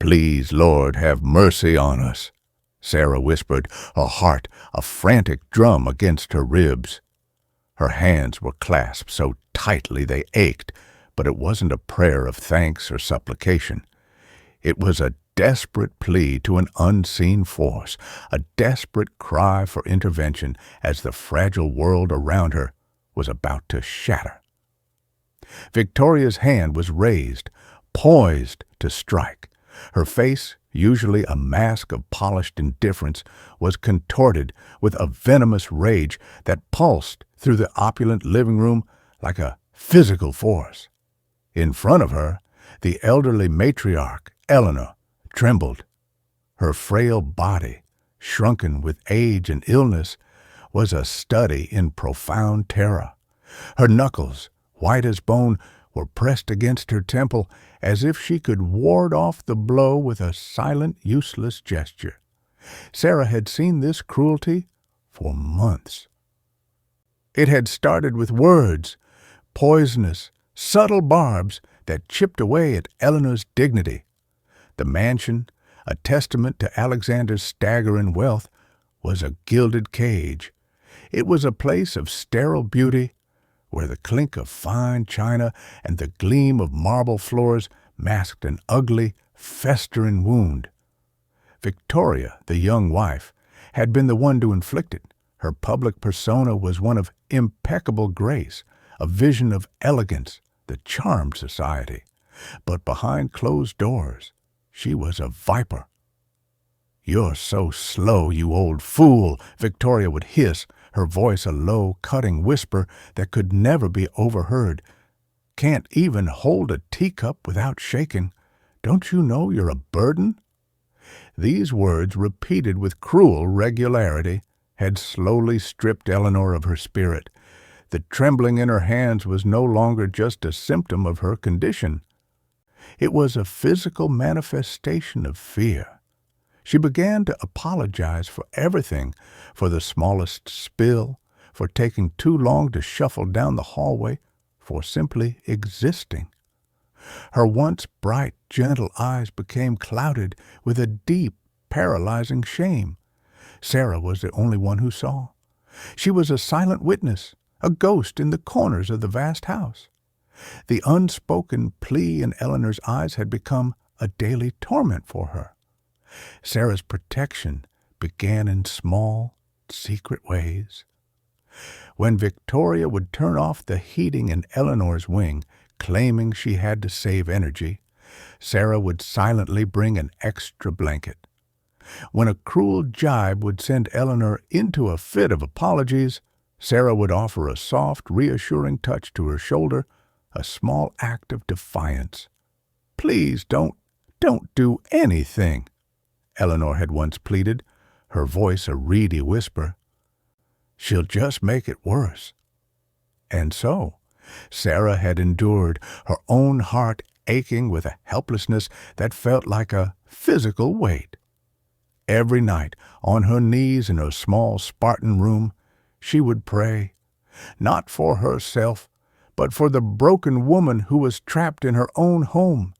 "Please, Lord, have mercy on us," Sarah whispered, her heart a frantic drum against her ribs. Her hands were clasped so tightly they ached, but it wasn't a prayer of thanks or supplication. It was a desperate plea to an unseen force, a desperate cry for intervention as the fragile world around her was about to shatter. Victoria's hand was raised, poised to strike. Her face, usually a mask of polished indifference, was contorted with a venomous rage that pulsed through the opulent living room like a physical force. In front of her, the elderly matriarch, Eleanor, trembled. Her frail body, shrunken with age and illness, was a study in profound terror. Her knuckles, white as bone, were pressed against her temple as if she could ward off the blow with a silent, useless gesture. Sarah had seen this cruelty for months. It had started with words, poisonous, subtle barbs that chipped away at Eleanor's dignity. The mansion, a testament to Alexander's staggering wealth, was a gilded cage. It was a place of sterile beauty, where the clink of fine china and the gleam of marble floors masked an ugly, festering wound. Victoria, the young wife, had been the one to inflict it. Her public persona was one of impeccable grace, a vision of elegance that charmed society. But behind closed doors, she was a viper. "You're so slow, you old fool," Victoria would hiss, her voice a low, cutting whisper that could never be overheard. "Can't even hold a teacup without shaking. Don't you know you're a burden?" These words, repeated with cruel regularity, had slowly stripped Eleanor of her spirit. The trembling in her hands was no longer just a symptom of her condition. It was a physical manifestation of fear. She began to apologize for everything, for the smallest spill, for taking too long to shuffle down the hallway, for simply existing. Her once bright, gentle eyes became clouded with a deep, paralyzing shame. Sarah was the only one who saw. She was a silent witness, a ghost in the corners of the vast house. The unspoken plea in Eleanor's eyes had become a daily torment for her. Sarah's protection began in small, secret ways. When Victoria would turn off the heating in Eleanor's wing, claiming she had to save energy, Sarah would silently bring an extra blanket. When a cruel jibe would send Eleanor into a fit of apologies, Sarah would offer a soft, reassuring touch to her shoulder, a small act of defiance. "Please don't do anything," Eleanor had once pleaded, her voice a reedy whisper. "She'll just make it worse." And so, Sarah had endured, her own heart aching with a helplessness that felt like a physical weight. Every night, on her knees in her small Spartan room, she would pray, not for herself, but for the broken woman who was trapped in her own home.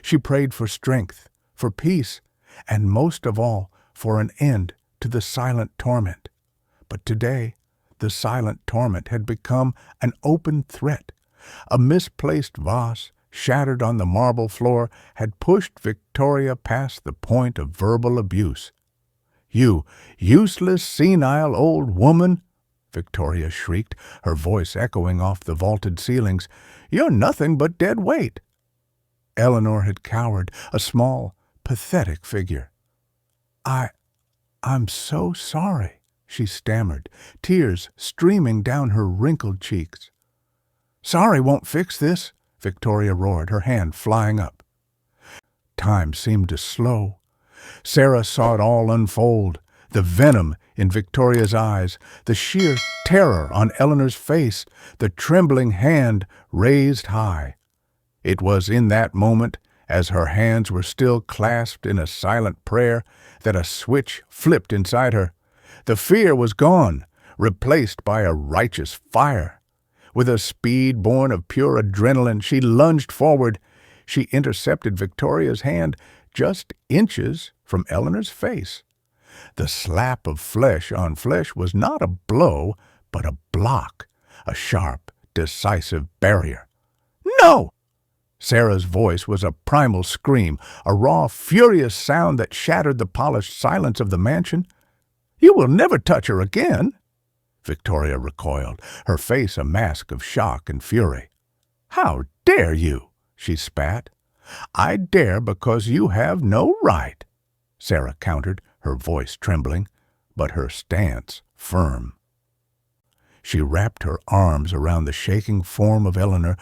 She prayed for strength, for peace, and most of all, for an end to the silent torment. But today, the silent torment had become an open threat. A misplaced vase, shattered on the marble floor, had pushed Victoria past the point of verbal abuse. "You useless, senile old woman!" Victoria shrieked, her voice echoing off the vaulted ceilings. "You're nothing but dead weight." Eleanor had cowered, a small, pathetic figure. I'm so sorry," she stammered, tears streaming down her wrinkled cheeks. "Sorry won't fix this," Victoria roared, her hand flying up. Time seemed to slow. Sarah saw it all unfold, the venom in Victoria's eyes, the sheer terror on Eleanor's face, the trembling hand raised high. It was in that moment, as her hands were still clasped in a silent prayer, that a switch flipped inside her. The fear was gone, replaced by a righteous fire. With a speed born of pure adrenaline, she lunged forward. She intercepted Victoria's hand just inches from Eleanor's face. The slap of flesh on flesh was not a blow, but a block, a sharp, decisive barrier. "No!" Sarah's voice was a primal scream, a raw, furious sound that shattered the polished silence of the mansion. "You will never touch her again!" Victoria recoiled, her face a mask of shock and fury. "How dare you?" she spat. "I dare because you have no right," Sarah countered, her voice trembling, but her stance firm. She wrapped her arms around the shaking form of Eleanor,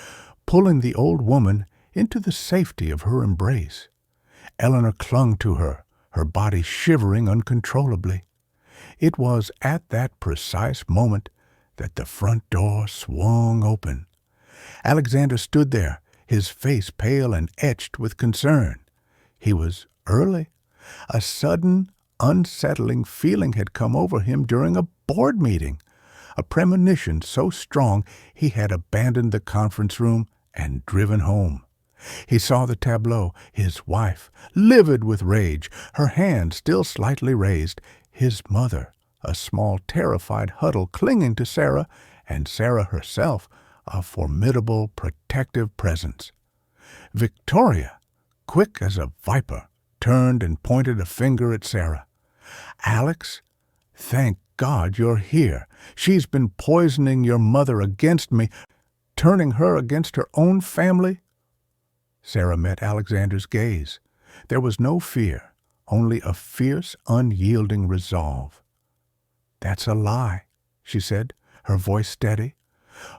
pulling the old woman into the safety of her embrace. Eleanor clung to her, her body shivering uncontrollably. It was at that precise moment that the front door swung open. Alexander stood there, his face pale and etched with concern. He was early. A sudden, unsettling feeling had come over him during a board meeting, a premonition so strong he had abandoned the conference room and driven home. He saw the tableau, his wife, livid with rage, her hand still slightly raised, his mother, a small terrified huddle clinging to Sarah, and Sarah herself, a formidable protective presence. Victoria, quick as a viper, turned and pointed a finger at Sarah. "Alex, thank God you're here. She's been poisoning your mother against me, turning her against her own family." Sarah met Alexander's gaze. There was no fear, only a fierce, unyielding resolve. "That's a lie," she said, her voice steady.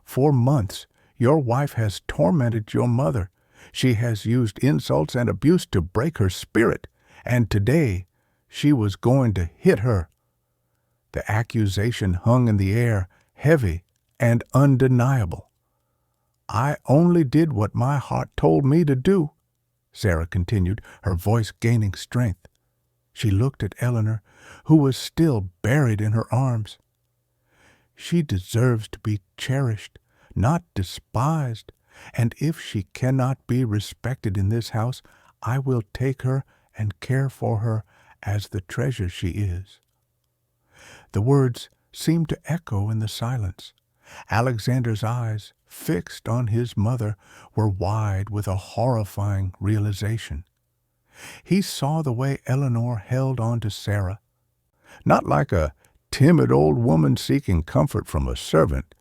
"For months, your wife has tormented your mother. She has used insults and abuse to break her spirit, and today she was going to hit her." The accusation hung in the air, heavy and undeniable. "I only did what my heart told me to do," Sarah continued, her voice gaining strength. She looked at Eleanor, who was still buried in her arms. "She deserves to be cherished, not despised, and if she cannot be respected in this house, I will take her and care for her as the treasure she is." The words seemed to echo in the silence. Alexander's eyes, fixed on his mother, were wide with a horrifying realization. He saw the way Eleanor held on to Sarah, not like a timid old woman seeking comfort from a servant,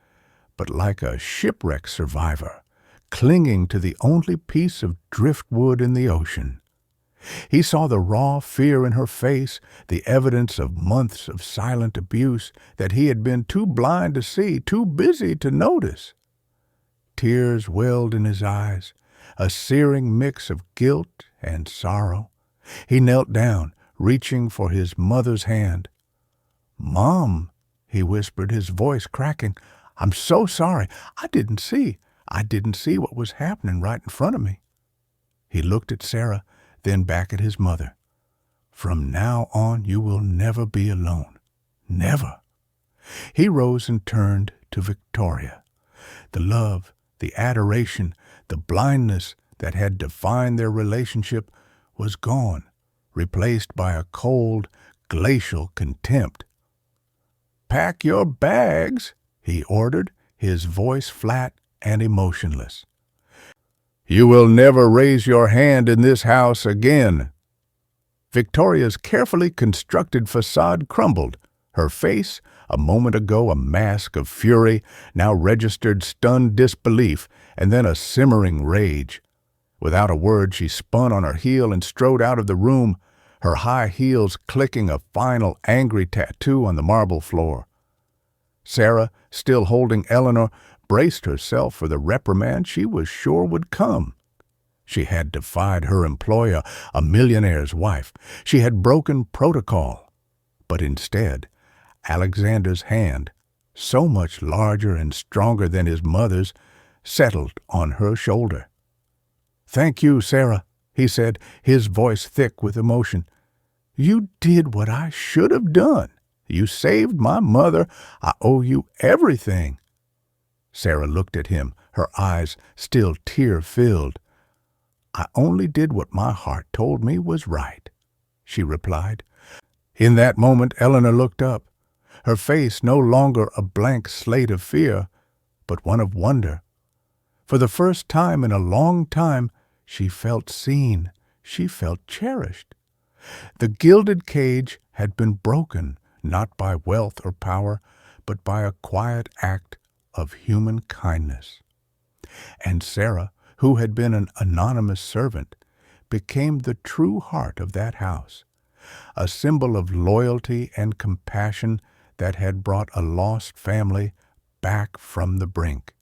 but like a shipwreck survivor, clinging to the only piece of driftwood in the ocean. He saw the raw fear in her face, the evidence of months of silent abuse that he had been too blind to see, too busy to notice. Tears welled in his eyes, a searing mix of guilt and sorrow. He knelt down, reaching for his mother's hand. "Mom," he whispered, his voice cracking, "I'm so sorry. I didn't see what was happening right in front of me." He looked at Sarah, then back at his mother. "From now on, you will never be alone. Never." He rose and turned to Victoria. The love, the adoration, the blindness that had defined their relationship was gone, replaced by a cold, glacial contempt. "Pack your bags," he ordered, his voice flat and emotionless. "You will never raise your hand in this house again." Victoria's carefully constructed facade crumbled. Her face, a moment ago a mask of fury, now registered stunned disbelief and then a simmering rage. Without a word, she spun on her heel and strode out of the room, her high heels clicking a final angry tattoo on the marble floor. Sarah, still holding Eleanor, braced herself for the reprimand she was sure would come. She had defied her employer, a millionaire's wife. She had broken protocol. But instead, Alexander's hand, so much larger and stronger than his mother's, settled on her shoulder. "Thank you, Sarah," he said, his voice thick with emotion. "You did what I should have done. You saved my mother. I owe you everything." Sarah looked at him, her eyes still tear-filled. I only did what my heart told me was right," she replied. In that moment, Eleanor looked up, her face no longer a blank slate of fear, but one of wonder. For the first time in a long time, she felt seen, she felt cherished. The gilded cage had been broken, not by wealth or power, but by a quiet act of human kindness. And Sarah, who had been an anonymous servant, became the true heart of that house, a symbol of loyalty and compassion that had brought a lost family back from the brink.